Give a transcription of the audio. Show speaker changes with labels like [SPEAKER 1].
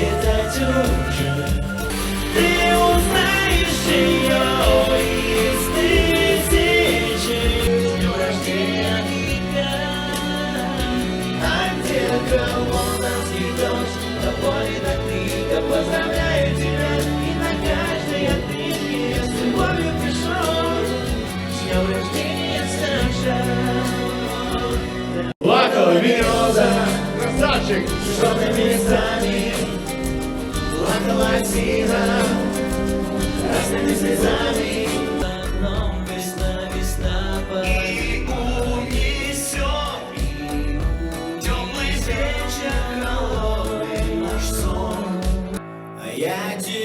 [SPEAKER 1] летать уже. Ты узнаешь ее из тысячи. С днем рождения, Вика. А где-то лондонский дождь, тобой так тихо поздравляю тебя. И на каждой открытке с любовью пришел. С днем рождения, Саша.
[SPEAKER 2] Плакала береза, красавчик,
[SPEAKER 1] С желтыми листами плакала осина красными слезами. Но весна, весна
[SPEAKER 2] и унесет
[SPEAKER 1] теплый вечер, холодный наш сон. А я тебе